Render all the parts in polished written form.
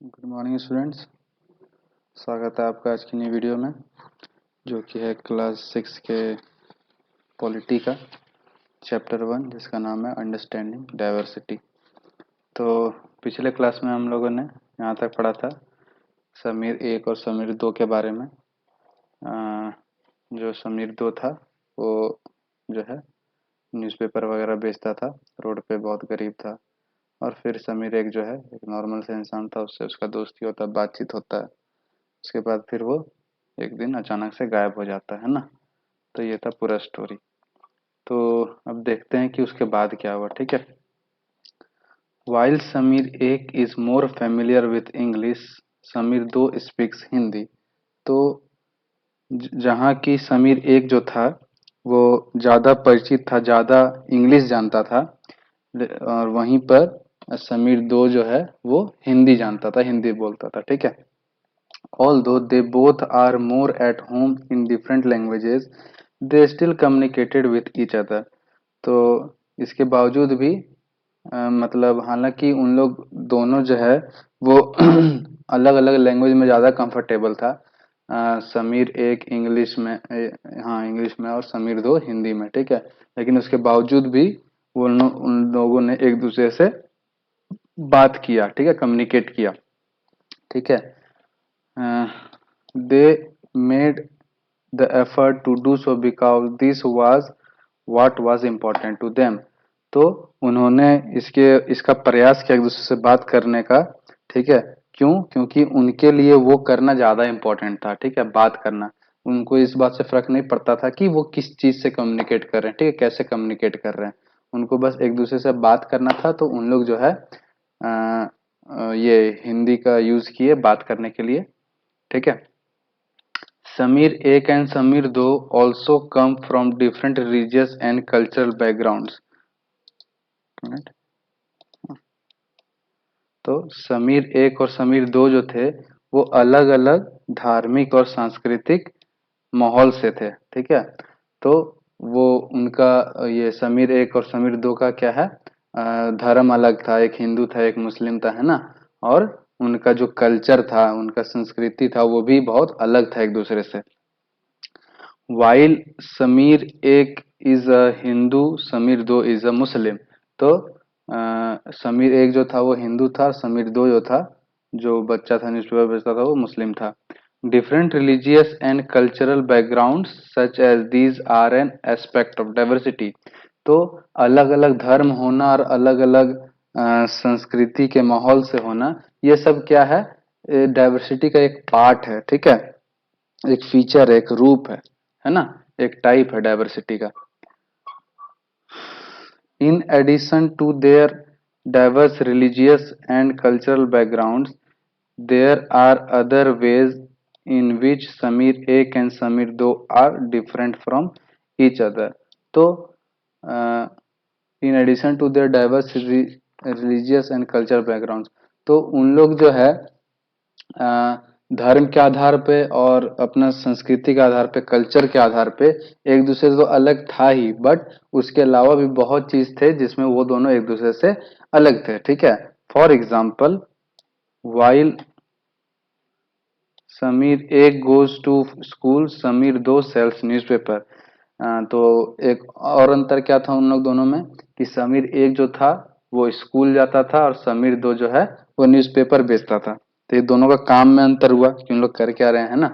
Good morning students. स्वागत है आपका आज की नई वीडियो में, जो कि है क्लास 6 के पॉलिटी का चैप्टर 1, जिसका नाम है अंडरस्टैंडिंग डाइवर्सिटी। तो पिछले क्लास में हम लोगों ने यहाँ तक पढ़ा था समीर 1 और समीर 2 के बारे में। जो समीर 2 था वो जो है न्यूज़पेपर वगैरह बेचता था, रोड पे बहुत गरीब था। और फिर समीर 1 जो है एक नॉर्मल से इंसान था, उससे उसका दोस्ती होता है, बातचीत होता है। उसके बाद फिर वो एक दिन अचानक से गायब हो जाता है ना। तो ये था पूरा स्टोरी। तो अब देखते हैं कि उसके बाद क्या हुआ। ठीक है। वाइल समीर एक is more familiar with English, Sameer 2 speaks Hindi. तो जहाँ की समीर एक जो था वो ज़्यादा परिचित था, ज़्यादा इंग्लिश जानता था, और वहीं पर समीर 2 जो है वो हिंदी जानता था, हिंदी बोलता था। ठीक है। Although they both are more at home in different languages, they still communicated with each other. तो इसके बावजूद भी मतलब हालांकि उन लोग दोनों जो है वो अलग अलग लैंग्वेज में ज़्यादा कंफर्टेबल था। समीर एक इंग्लिश में, हाँ इंग्लिश में, और समीर 2 हिंदी में। ठीक है। लेकिन उसके बावजूद भी उन लोगों ने एक दूसरे से बात किया। ठीक है, कम्युनिकेट किया। ठीक है। They made the effort to do so because this was what was important to them. तो उन्होंने इसका प्रयास किया एक दूसरे से बात करने का। ठीक है। क्यों? क्योंकि उनके लिए वो करना ज़्यादा इम्पोर्टेंट था। ठीक है, बात करना। उनको इस बात से फर्क नहीं पड़ता था कि वो किस चीज़ से कम्युनिकेट कर रहे हैं, ठीक है, कैसे कम्युनिकेट कर रहे हैं। उनको बस एक दूसरे से बात करना था। तो उन लोग जो है ये हिंदी का यूज़ किए बात करने के लिए। ठीक है। समीर एक and Sameer 2 also come from different religious and cultural backgrounds. तो समीर एक और समीर 2 जो थे वो अलग अलग धार्मिक और सांस्कृतिक माहौल से थे। ठीक है। तो वो उनका ये समीर एक और समीर 2 का क्या है, धर्म अलग था, एक हिंदू था एक मुस्लिम था, है ना। और उनका जो कल्चर था, उनका संस्कृति था, वो भी बहुत अलग था एक दूसरे से। वाइल समीर एक is a Hindu, Sameer 2 is a Muslim. तो समीर एक जो था वो हिंदू था, समीर 2 जो था, जो बच्चा था न्यूज़पेपर बेचता था, वो मुस्लिम था। Different religious and cultural background such as these are an aspect of diversity. तो अलग अलग धर्म होना और अलग अलग संस्कृति के माहौल से होना, ये सब क्या है, डाइवर्सिटी का एक पार्ट है। ठीक है, एक फीचर है, एक रूप है ना, एक टाइप है डाइवर्सिटी का। In addition to their diverse religious and cultural backgrounds, there are other ways in which Samir 1 and Samir 2 are different from each other. तो in addition to their diverse religious and cultural backgrounds, तो उन लोग जो है धर्म के आधार पे और अपना संस्कृति के आधार पे, कल्चर के आधार पे एक दूसरे से तो अलग था ही, बट उसके अलावा भी बहुत चीज थे जिसमें वो दोनों एक दूसरे से अलग थे। ठीक है। For example, while Sameer Ek goes to school, Sameer 2 sells newspaper. तो एक और अंतर क्या था उन लोग दोनों में, कि समीर एक जो था वो स्कूल जाता था, और समीर 2 जो है वो न्यूज़पेपर बेचता था। तो ये दोनों का काम में अंतर हुआ कि उन लोग कर क्या रहे हैं ना।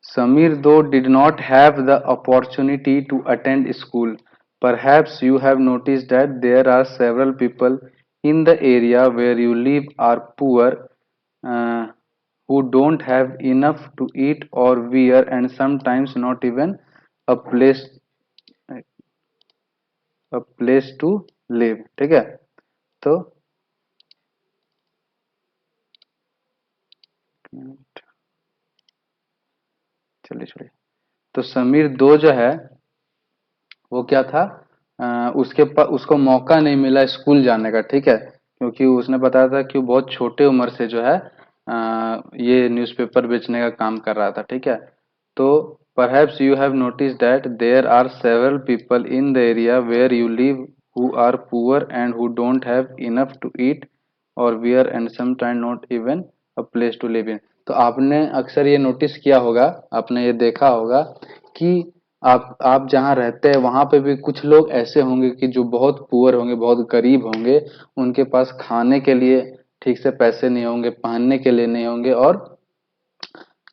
Samir though did not have the opportunity to attend school. Perhaps you have noticed that there are several people in the area where you live are poor, uh, who don't have enough to eat or wear, and sometimes not even a place to live. ठीक है। तो चलिए छोड़िए। तो समीर 2 जो है वो क्या था, उसको मौका नहीं मिला स्कूल जाने का। ठीक है, क्योंकि उसने बताया था कि वो बहुत छोटे उम्र से जो है ये न्यूज़पेपर बेचने का काम कर रहा था। ठीक है। तो perhaps you have noticed that there are several people in the area where you live who are poor and who don't have enough to eat और wear and sometime not even a place to live in. तो आपने अक्सर ये notice किया होगा, आपने ये देखा होगा कि आप जहाँ रहते हैं वहां पे भी कुछ लोग ऐसे होंगे कि जो बहुत पुअर होंगे, बहुत गरीब होंगे, उनके पास खाने के लिए ठीक से पैसे नहीं होंगे, पहनने के लिए नहीं होंगे, और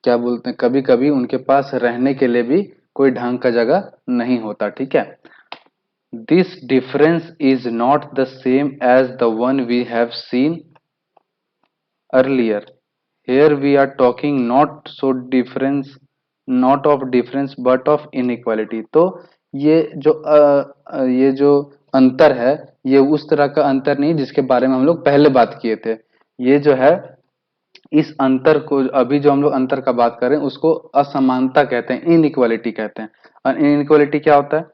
क्या बोलते हैं, कभी कभी उनके पास रहने के लिए भी कोई ढंग का जगह नहीं होता। ठीक है, this difference is not the same as the one we have seen earlier. Here we are talking not of difference but of inequality. तो ये जो अंतर है, ये उस तरह का अंतर नहीं जिसके बारे में हम लोग पहले बात किए थे। ये जो है, इस अंतर को, अभी जो हम लोग अंतर का बात कर रहे हैं, उसको असमानता कहते हैं, इनइक्वालिटी कहते हैं। और इनइक्वालिटी क्या होता है?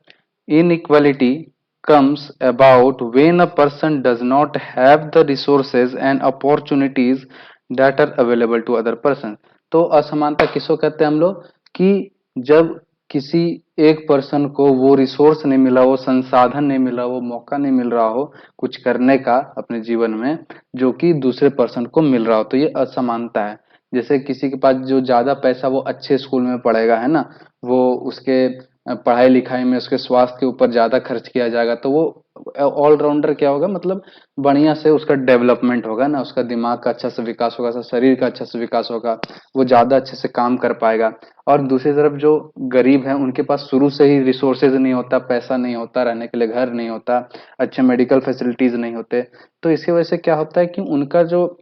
Inequality comes about when a person does not have the resources and opportunities that are available to other person। तो असमानता किसको कहते हैं हम लोग? कि जब किसी एक पर्सन को वो रिसोर्स नहीं मिला, वो संसाधन नहीं मिला, वो मौका नहीं मिल रहा हो कुछ करने का अपने जीवन में, जो कि दूसरे पर्सन को मिल रहा हो, तो ये असमानता है। जैसे किसी के पास जो ज्यादा पैसा, वो अच्छे स्कूल में पढ़ेगा, है ना, वो उसके पढ़ाई लिखाई में, उसके स्वास्थ्य के ऊपर ज्यादा खर्च किया जाएगा, तो वो ऑलराउंडर क्या होगा, मतलब बढ़िया से उसका डेवलपमेंट होगा ना, उसका दिमाग का अच्छा से विकास होगा, उसका शरीर का अच्छा से विकास होगा, वो ज्यादा अच्छे से काम कर पाएगा। और दूसरी तरफ जो गरीब है, उनके पास शुरू से ही रिसोर्सेज नहीं होता, पैसा नहीं होता, रहने के लिए घर नहीं होता, अच्छे मेडिकल फैसिलिटीज नहीं होते। तो इसकी वजह से क्या होता है कि उनका जो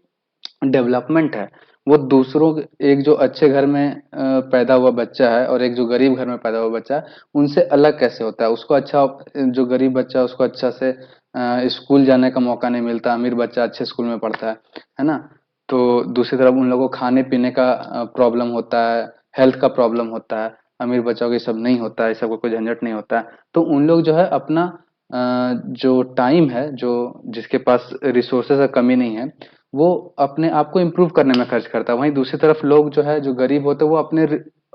डेवलपमेंट है, वो दूसरों, एक जो अच्छे घर में पैदा हुआ बच्चा है और एक जो गरीब घर में पैदा हुआ बच्चा है, उनसे अलग कैसे होता है? उसको अच्छा, जो गरीब बच्चा है उसको अच्छा से स्कूल जाने का मौका नहीं मिलता, अमीर बच्चा अच्छे स्कूल में पढ़ता है ना। तो दूसरी तरफ उन लोगों को खाने पीने का प्रॉब्लम होता है, हेल्थ का प्रॉब्लम होता है। अमीर बच्चों को ये सब नहीं होता है, सबको कोई झंझट नहीं होता है। तो उन लोग जो है अपना जो टाइम है, जो जिसके पास रिसोर्सेज का कमी नहीं है, वो अपने आप को इम्प्रूव करने में खर्च करता है। वहीं दूसरी तरफ लोग जो है, जो गरीब होते हैं, वो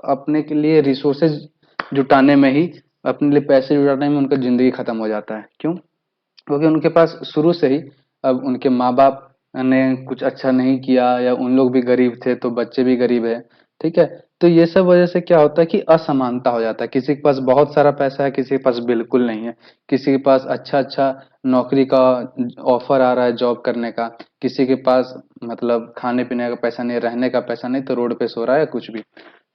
अपने के लिए रिसोर्सेज जुटाने में ही, अपने लिए पैसे जुटाने में उनका जिंदगी खत्म हो जाता है। क्यों? क्योंकि उनके पास शुरू से ही, अब उनके माँ बाप ने कुछ अच्छा नहीं किया, या उन लोग भी गरीब थे तो बच्चे भी गरीब है। ठीक है, तो ये सब वजह से क्या होता है कि असमानता हो जाता है। किसी के पास बहुत सारा पैसा है, किसी के पास बिल्कुल नहीं है। किसी के पास अच्छा अच्छा नौकरी का ऑफर आ रहा है जॉब करने का, किसी के पास मतलब खाने पीने का पैसा नहीं, रहने का पैसा नहीं, तो रोड पे सो रहा है कुछ भी।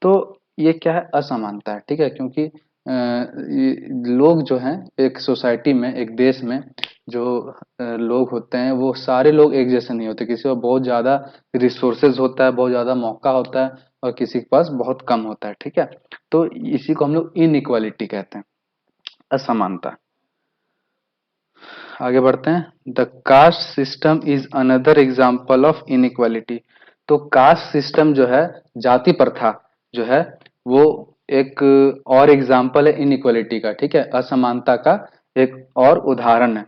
तो ये क्या है? असमानता है। ठीक है, क्योंकि लोग जो हैं एक सोसाइटी में, एक देश में, जो लोग होते हैं, वो सारे लोग एक जैसे नहीं होते। किसी को बहुत ज्यादा रिसोर्सेज होता है, बहुत ज्यादा मौका होता है, और किसी के पास बहुत कम होता है। ठीक है, तो इसी को हम लोग इनइक्वालिटी कहते हैं, असमानता। आगे बढ़ते हैं। The caste system is another example of inequality. तो कास्ट सिस्टम जो है, जाति प्रथा जो है, वो एक और एग्जाम्पल है इनइक्वालिटी का। ठीक है, असमानता का एक और उदाहरण है।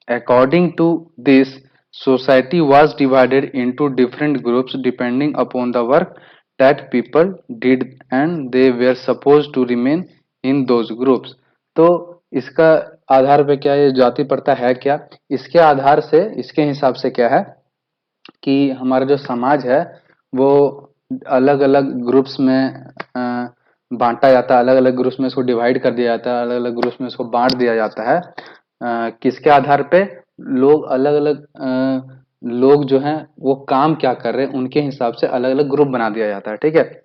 According to this, society was divided into different groups depending upon the work that people did, and they were supposed to remain in those groups। तो इसका आधार पे क्या, ये जाति प्रथा है क्या? इसके आधार से, इसके हिसाब से क्या है कि हमारा जो समाज है, वो अलग अलग ग्रुप्स में बांटा जाता है, अलग अलग ग्रुप्स में इसको डिवाइड कर दिया जाता है, अलग अलग ग्रुप्स में इसको बांट दिया जाता है। किसके आधार पे? लोग अलग अलग लोग जो हैं वो काम क्या कर रहे हैं, उनके हिसाब से अलग अलग ग्रुप बना दिया जाता है। ठीक है,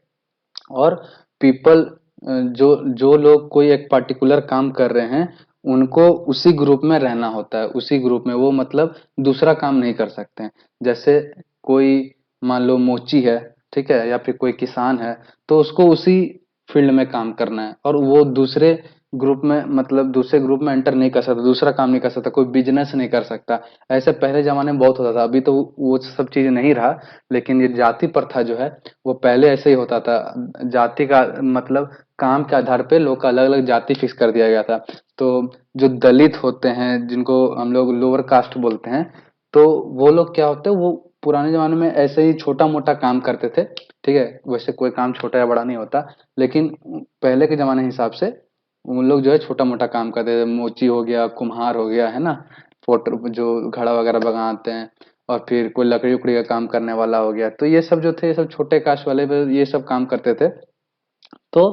और पीपल, जो जो लोग कोई एक पर्टिकुलर काम कर रहे हैं, उनको उसी ग्रुप में रहना होता है, उसी ग्रुप में, वो मतलब दूसरा काम नहीं कर सकते हैं। जैसे कोई मान लो मोची है, ठीक है, या फिर कोई किसान है, तो उसको उसी फील्ड में काम करना है, और वो दूसरे ग्रुप में, मतलब दूसरे ग्रुप में एंटर नहीं कर सकता, दूसरा काम नहीं कर सकता, कोई बिजनेस नहीं कर सकता। ऐसे पहले जमाने में बहुत होता था, अभी तो वो सब चीज नहीं रहा। लेकिन ये जाति प्रथा जो है, वो पहले ऐसे ही होता था। जाति का मतलब काम के आधार पे लोग का अलग अलग जाति फिक्स कर दिया गया था। तो जो दलित होते हैं, जिनको हम लोग लोअर कास्ट बोलते हैं, तो वो लोग क्या होते हैं, वो पुराने जमाने में ऐसे ही छोटा मोटा काम करते थे। ठीक है, वैसे कोई काम छोटा या बड़ा नहीं होता, लेकिन पहले के जमाने के हिसाब से उन लोग जो है छोटा मोटा काम करते थे। मोची हो गया, कुम्हार हो गया, है ना, फोटो जो घड़ा वगैरह बनाते हैं, और फिर कोई लकड़ी उकड़ी का काम करने वाला हो गया। तो ये सब जो थे, ये सब छोटे कास्ट वाले ये सब काम करते थे। तो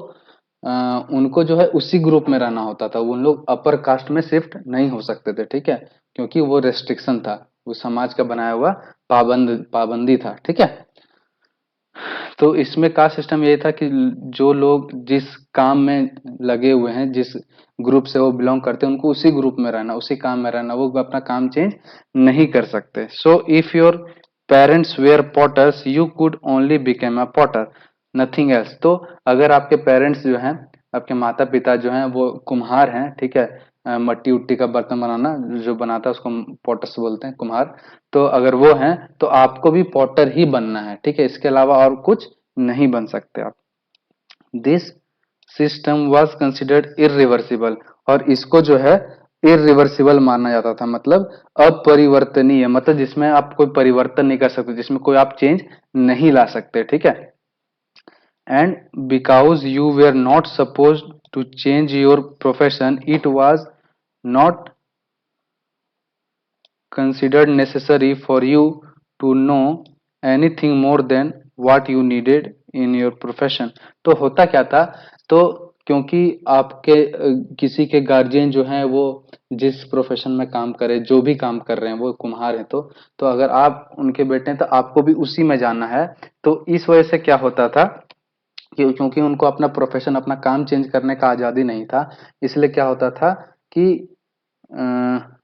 अ, उनको जो है उसी ग्रुप में रहना होता था, उन लोग अपर कास्ट में शिफ्ट नहीं हो सकते थे, ठीक है, क्योंकि वो रेस्ट्रिक्शन था, वो समाज का बनाया हुआ पाबंदी था, ठीक है। तो इसमें कास्ट सिस्टम ये था कि जो लोग जिस काम में लगे हुए हैं, जिस ग्रुप से वो बिलोंग करते हैं, उनको उसी ग्रुप में रहना, उसी काम में रहना, वो अपना काम चेंज नहीं कर सकते। So if your parents were potters you could only became a potter, nothing else. तो अगर आपके पेरेंट्स जो हैं, आपके माता पिता जो हैं वो कुम्हार हैं, ठीक है, मट्टी उट्टी का बर्तन बनाना जो बनाता है उसको पॉटर्स बोलते हैं, कुम्हार। तो अगर वो हैं तो आपको भी पॉटर ही बनना है, ठीक है, इसके अलावा और कुछ नहीं बन सकते आप। This system was considered irreversible, और इसको जो है इरिवर्सिबल माना जाता था, मतलब अपरिवर्तनीय, मतलब जिसमें आप कोई परिवर्तन नहीं कर सकते, जिसमें कोई आप चेंज नहीं ला सकते, ठीक है। And because you were not suppose to change your profession, it was not considered necessary for you to know anything more than what you needed in your profession। तो होता क्या था, तो क्योंकि आपके किसी के गार्जियन जो हैं वो जिस प्रोफेशन में काम करे, जो भी काम कर रहे हैं, वो कुम्हार हैं, तो अगर आप उनके बेटे हैं तो आपको भी उसी में जाना है। तो इस वजह से क्या होता था कि क्योंकि उनको अपना प्रोफेशन, अपना काम चेंज करने का आज़ादी नहीं था, इसलिए क्या होता था कि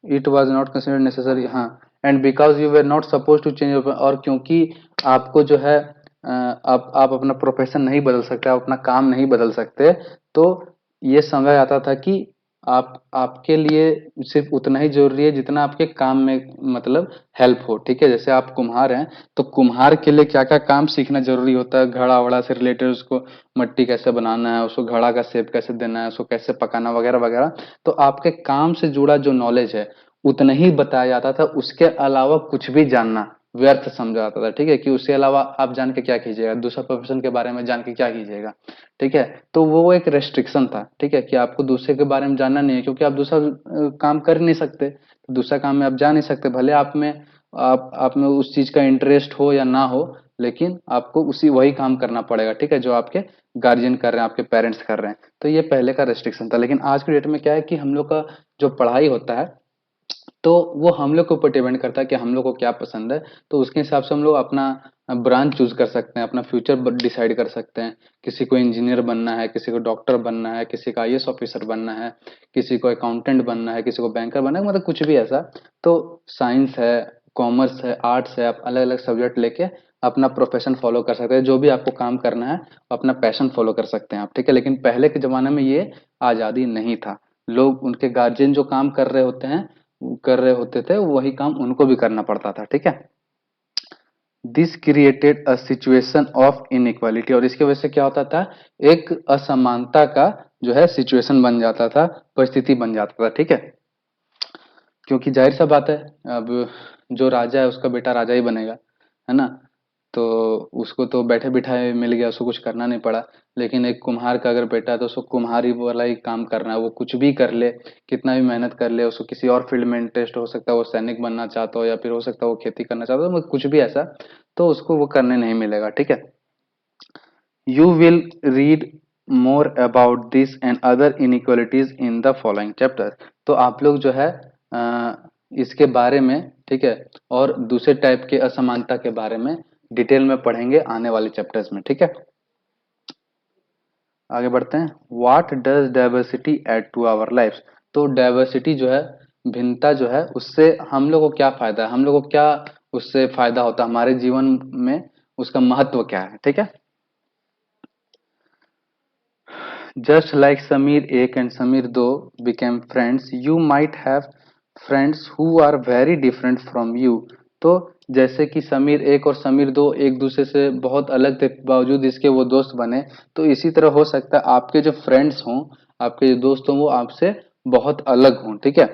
it was not considered necessary, हाँ, and because you were not suppose to change, और क्योंकि आपको जो है आप अपना प्रोफेशन नहीं बदल सकते, आप अपना काम नहीं बदल सकते, तो ये समझा जाता था कि आपके लिए सिर्फ उतना ही जरूरी है जितना आपके काम में मतलब हेल्प हो, ठीक है। जैसे आप कुम्हार हैं, तो कुम्हार के लिए क्या क्या काम सीखना जरूरी होता है, घड़ा वड़ा से रिलेटेड, उसको मट्टी कैसे बनाना है, उसको घड़ा का शेप कैसे देना है, उसको कैसे पकाना वगैरह वगैरह। तो आपके काम से जुड़ा जो नॉलेज है उतना ही बताया जाता था, उसके अलावा कुछ भी जानना व्यर्थ समझा जाता था, ठीक है, कि उसके अलावा आप जान के क्या कीजिएगा, दूसरा प्रोफेशन के बारे में जान के क्या कीजिएगा, ठीक है। तो वो एक रेस्ट्रिक्शन था, ठीक है, कि आपको दूसरे के बारे में जानना नहीं है, क्योंकि आप दूसरा काम कर नहीं सकते, तो दूसरा काम में आप जा नहीं सकते, भले आप में उस चीज का इंटरेस्ट हो या ना हो, लेकिन आपको उसी वही काम करना पड़ेगा, ठीक है, जो आपके गार्जियन कर रहे हैं, आपके पेरेंट्स कर रहे हैं। तो ये पहले का रेस्ट्रिक्शन था। लेकिन आज की डेट में क्या है कि हम लोग का जो पढ़ाई होता है, तो वो हम लोग के ऊपर डिपेंड करता है कि हम लोग को क्या पसंद है। तो उसके हिसाब से हम लोग अपना ब्रांच चूज कर सकते हैं, अपना फ्यूचर डिसाइड कर सकते हैं। किसी को इंजीनियर बनना है, किसी को डॉक्टर बनना है, किसी का आईएएस ऑफिसर बनना है, किसी को अकाउंटेंट बनना है, किसी को बैंकर बनना है, मतलब कुछ भी ऐसा। तो साइंस है, कॉमर्स है, आर्ट्स है, आप अलग अलग सब्जेक्ट लेके अपना प्रोफेशन फॉलो कर सकते हैं, जो भी आपको काम करना है अपना पैशन फॉलो कर सकते हैं आप, ठीक है। लेकिन पहले के जमाने में ये आजादी नहीं था, लोग उनके गार्जियन जो काम कर रहे होते थे वही काम उनको भी करना पड़ता था, ठीक है। This created a situation of inequality, और इसकी वजह से क्या होता था, एक असमानता का जो है सिचुएशन बन जाता था, परिस्थिति बन जाता था, ठीक है। क्योंकि जाहिर सा बात है, अब जो राजा है उसका बेटा राजा ही बनेगा, है ना। तो उसको तो बैठे बिठाए मिल गया, उसको कुछ करना नहीं पड़ा। लेकिन एक कुम्हार का अगर बेटा है तो उसको कुम्हारी वाला ही काम करना है, वो कुछ भी कर ले, कितना भी मेहनत कर ले, उसको किसी और फील्ड में इंटरेस्ट हो सकता है, वो सैनिक बनना चाहता हो, या फिर हो सकता है वो खेती करना चाहता हो, मतलब कुछ भी ऐसा, तो उसको वो करने नहीं मिलेगा, ठीक है। You will read more about this and other inequalities in the following chapter. तो आप लोग जो है इसके बारे में, ठीक है, और दूसरे टाइप के असमानता के बारे में डिटेल में पढ़ेंगे आने वाले चैप्टर्स में, ठीक है। आगे बढ़ते हैं। What does diversity add to our life. तो डाइवर्सिटी जो है, भिन्नता जो है, उससे हम लोग को क्या फायदा है, हम लोग को क्या उससे फायदा होता है हमारे जीवन में, उसका महत्व क्या है, ठीक है। Just like Samir 1 and Samir 2 became friends, you might have friends who are very different from you। तो जैसे कि समीर 1 और समीर 2 एक दूसरे से बहुत अलग थे, बावजूद इसके वो दोस्त बने। तो इसी तरह हो सकता है आपके जो फ्रेंड्स हों, आपके जो दोस्त हों, वो आपसे बहुत अलग हों, ठीक है।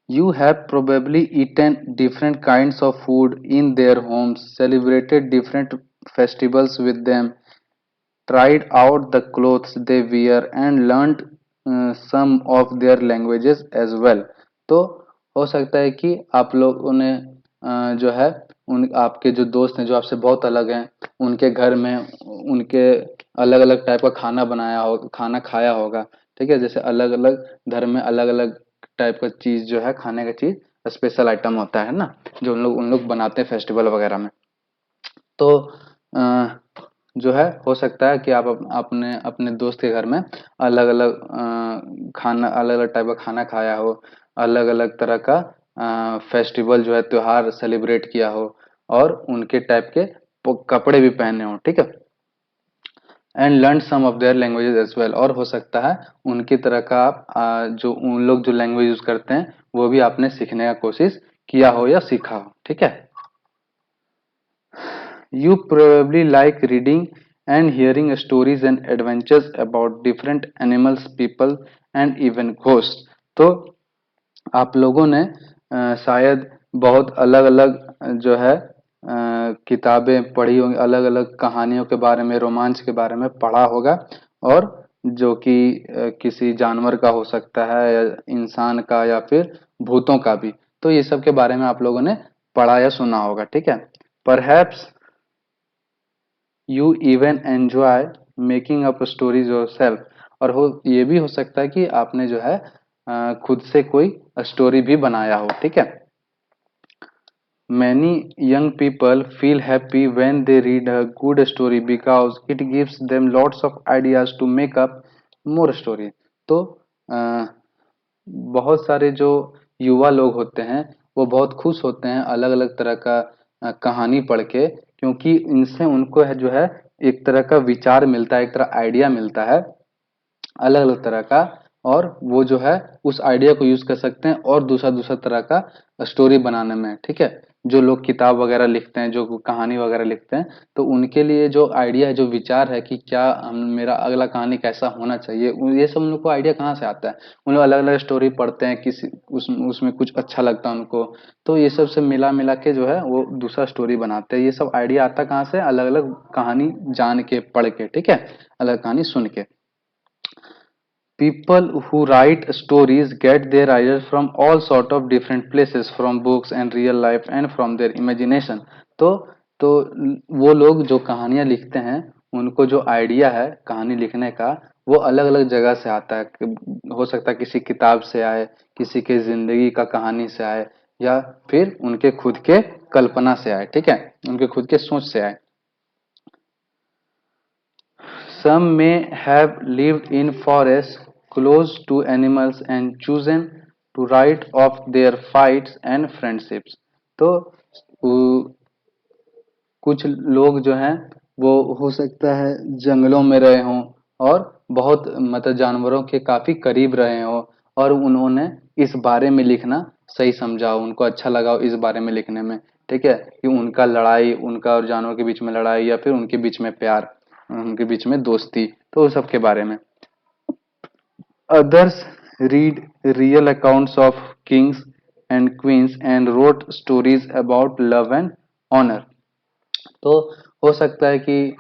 You have probably eaten different kinds of food in their homes, celebrated different festivals with them, tried out the clothes they wear and learned some of their languages as well। तो हो सकता है कि आप लोगों ने जो है उन आपके जो दोस्त हैं जो आपसे बहुत अलग हैं, उनके घर में उनके अलग अलग टाइप का खाना बनाया हो, खाना खाया होगा। ठीक है, जैसे अलग अलग धर्म में अलग अलग टाइप का चीज जो है, खाने का चीज स्पेशल आइटम होता है ना, जो उन लोग बनाते हैं फेस्टिवल वगैरह में। तो अ, जो है हो सकता है कि आप अपने अपने दोस्त के घर में अलग अलग खाना, अलग अलग टाइप का खाना खाया हो, अलग अलग तरह का फेस्टिवल जो है त्योहार सेलिब्रेट किया हो, और उनके टाइप के कपड़े भी पहने हो। ठीक है, and learn some of their languages as well, और हो सकता है उनकी तरह का आप जो उन लोग जो लैंग्वेज यूज करते हैं वो भी आपने सीखने का कोशिश किया हो या सीखा हो। ठीक है, you probably like reading and hearing stories and adventures about different animals, people and even ghosts. तो आप लोगों ने शायद बहुत अलग अलग जो है किताबें पढ़ी होंगी, अलग अलग कहानियों के बारे में, रोमांच के बारे में पढ़ा होगा, और जो कि किसी जानवर का हो सकता है या इंसान का या फिर भूतों का भी। तो ये सब के बारे में आप लोगों ने पढ़ा या सुना होगा। ठीक है, perhaps you even enjoy making up stories yourself, और हो ये भी हो सकता है कि आपने जो है खुद से कोई स्टोरी भी बनाया हो। ठीक है, many young people feel happy when they read a good story because it gives them lots of ideas to make up more story। तो अ, बहुत सारे जो युवा लोग होते हैं वो बहुत खुश होते हैं अलग अलग तरह का कहानी पढ़ के, क्योंकि इनसे उनको है जो है एक तरह का विचार मिलता है, एक तरह आइडिया मिलता है अलग अलग तरह का, और वो जो है उस आइडिया को यूज कर सकते हैं और दूसरा दूसरा तरह का स्टोरी बनाने में। ठीक है, जो लोग किताब वगैरह लिखते हैं, जो कहानी वगैरह लिखते हैं, तो उनके लिए जो आइडिया है, जो विचार है कि क्या मेरा अगला कहानी कैसा होना चाहिए, ये सब उन लोग को आइडिया कहाँ से आता है? उन लोग अलग अलग स्टोरी पढ़ते हैं, किसी उसमें कुछ अच्छा लगता है उनको, तो ये सब से मिला मिला के जो है वो दूसरा स्टोरी बनाते हैं। ये सब आइडिया आता कहाँ से? अलग अलग कहानी जान के, पढ़ के। ठीक है, अलग कहानी सुन के। People who write stories get their ideas from all sort of different places, from books and real life and from their imagination। तो तो वो लोग जो कहानियां लिखते हैं, उनको जो आइडिया है कहानी लिखने का, वो अलग अलग जगह से आता है। हो सकता है किसी किताब से आए, किसी के जिंदगी का कहानी से आए, या फिर उनके खुद के कल्पना से आए। ठीक है, उनके खुद के सोच से आए। Some may have lived in forests close to animals and chosen to write of their fights and friendships। तो कुछ लोग जो हैं वो हो सकता है जंगलों में रहे हों और बहुत मतलब जानवरों के काफी करीब रहे हों, और उन्होंने इस बारे में लिखना सही समझा हो, उनको अच्छा लगा हो इस बारे में लिखने में। ठीक है, कि उनका लड़ाई, उनका और जानवर के बीच में लड़ाई, या फिर उनके बीच में प्यार, उनके बीच में दोस्ती, तो उस सब के बारे में। Others read real accounts of kings and queens and wrote stories about love and honor। तो हो सकता है कि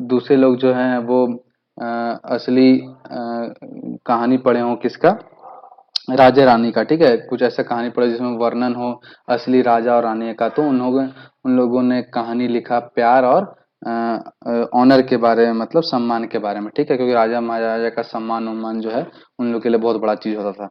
दूसरे लोग जो हैं वो असली कहानी पढ़े हों किसका? राजा रानी का। ठीक है, कुछ ऐसा कहानी पढ़े जिसमें वर्णन हो असली राजा और रानी का, तो उन लोगों ने कहानी लिखा प्यार और ऑनर के बारे में, मतलब सम्मान के बारे में। ठीक है, क्योंकि राजा महाराजा का सम्मान उम्मान जो है उन लोग के लिए बहुत बड़ा चीज होता था।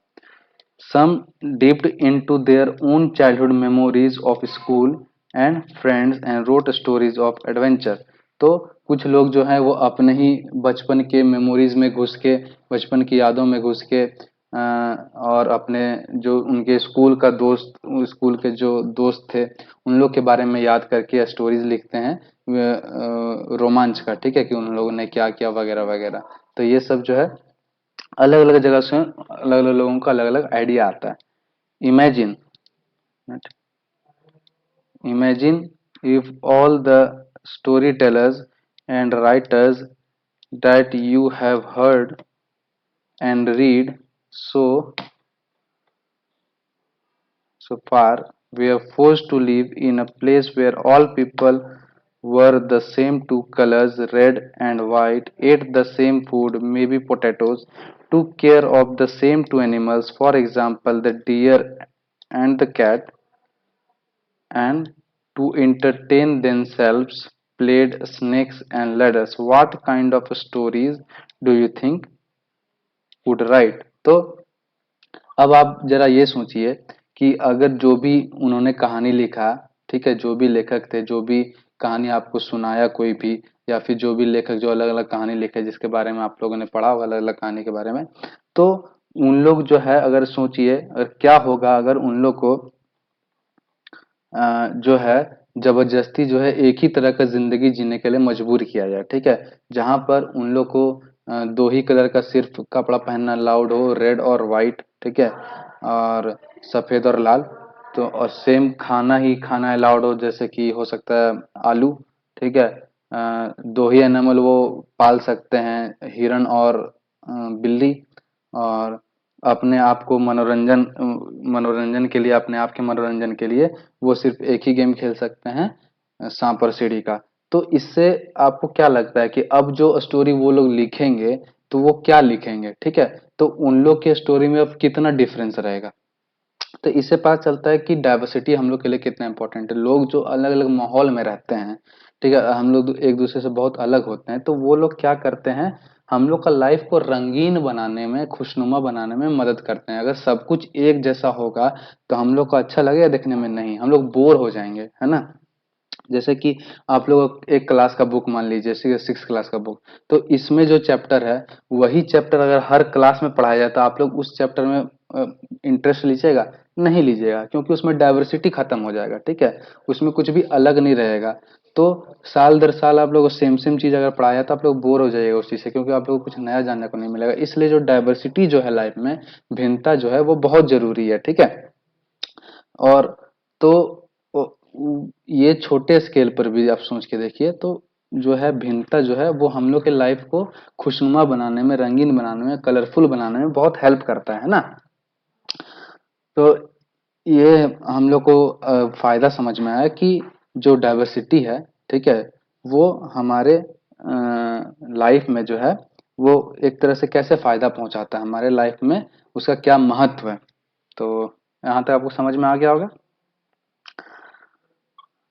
सम dipped into their own childhood memories of school and friends and wrote stories of adventure। तो कुछ लोग जो हैं वो अपने ही बचपन के मेमोरीज में घुस के, बचपन की यादों में घुस के और अपने जो उनके स्कूल का दोस्त, स्कूल के जो दोस्त थे उन लोग के बारे में याद करके स्टोरीज लिखते हैं रोमांच का। ठीक है, कि उन लोगों ने क्या किया वगैरह वगैरह। तो ये सब जो है अलग अलग जगह से अलग अलग लोगों का अलग अलग आइडिया आता है। Imagine imagine if all the storytellers and writers that you have heard and read so so far were forced to live in a place where all people were the same two colors, red and white, ate the same food, maybe potatoes, took care of the same two animals, for example, the deer and the cat, and to entertain themselves played snakes and ladders. What kind of stories do you think would write? तो अब आप जरा ये सोचिए कि अगर जो भी उन्होंने कहानी लिखा, ठीक है, जो भी लेखक थे, जो भी कहानी आपको सुनाया कोई भी, या फिर जो भी लेखक जो अलग अलग कहानी लिखे जिसके बारे में आप लोगों ने पढ़ा होगा अलग अलग कहानी के बारे में, तो उन लोग जो है, अगर सोचिए अगर क्या होगा अगर उन लोग को जो है जबरदस्ती जो है एक ही तरह का जिंदगी जीने के लिए मजबूर किया जाए, ठीक है, जहां पर उन लोग को दो ही कलर का सिर्फ कपड़ा पहनना अलाउड हो, रेड और वाइट, ठीक है, और सफेद और लाल। तो और सेम खाना ही खाना अलाउड हो, जैसे कि हो सकता है आलू, ठीक है, दो ही एनिमल वो पाल सकते हैं, हिरन और बिल्ली। और अपने आप को मनोरंजन के लिए, अपने आप के मनोरंजन के लिए वो सिर्फ एक ही गेम खेल सकते हैं, सांप और सीढ़ी का। तो इससे आपको क्या लगता है कि अब जो स्टोरी वो लोग लिखेंगे तो वो क्या लिखेंगे, ठीक है, तो उन लोग के स्टोरी में अब कितना डिफरेंस रहेगा। तो इससे पता चलता है कि डाइवर्सिटी हम लोग के लिए कितना इंपॉर्टेंट है। लोग जो अलग अलग माहौल में रहते हैं, ठीक है, हम लोग एक दूसरे से बहुत अलग होते हैं, तो वो लोग क्या करते हैं, हम लोग का लाइफ को रंगीन बनाने में, खुशनुमा बनाने में मदद करते हैं। अगर सब कुछ एक जैसा होगा तो हम लोग को अच्छा लगेगा देखने में? नहीं, हम लोग बोर हो जाएंगे, है ना। जैसे कि आप लोग एक क्लास का बुक मान लीजिए, जैसे सिक्स क्लास का बुक, तो इसमें जो चैप्टर है वही चैप्टर अगर हर क्लास में पढ़ाया जाए तो आप लोग उस चैप्टर में इंटरेस्ट लीजिएगा? नहीं लीजिएगा, क्योंकि उसमें डाइवर्सिटी खत्म हो जाएगा, ठीक है, उसमें कुछ भी अलग नहीं रहेगा। तो साल दर साल आप लोग को सेम सेम चीज अगर पढ़ाया तो आप लोग बोर हो जाइएगा उस चीज से, क्योंकि आप लोग को कुछ नया जानने को नहीं मिलेगा। इसलिए जो डाइवर्सिटी जो है लाइफ में, भिन्नता जो है वो बहुत जरूरी है, ठीक है। और तो ये छोटे स्केल पर भी आप सोच के देखिए तो जो है भिन्नता जो है वो हम लोग के लाइफ को खुशनुमा बनाने में, रंगीन बनाने में, कलरफुल बनाने में बहुत हेल्प करता है ना। तो ये हम लोग को फायदा समझ में आया कि जो डाइवर्सिटी है, ठीक है, वो हमारे लाइफ में जो है वो एक तरह से कैसे फायदा पहुंचाता है हमारे लाइफ में, उसका क्या महत्व है। तो यहाँ तक आपको समझ में आ गया होगा।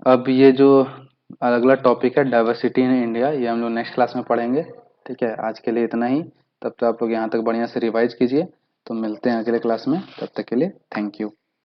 अब ये जो अगला टॉपिक है डाइवर्सिटी इन इंडिया, ये हम लोग नेक्स्ट क्लास में पढ़ेंगे, ठीक है। आज के लिए इतना ही। तब तक आप लोग यहाँ तक बढ़िया से रिवाइज कीजिए। तो मिलते हैं अगले क्लास में, तब तक के लिए थैंक यू।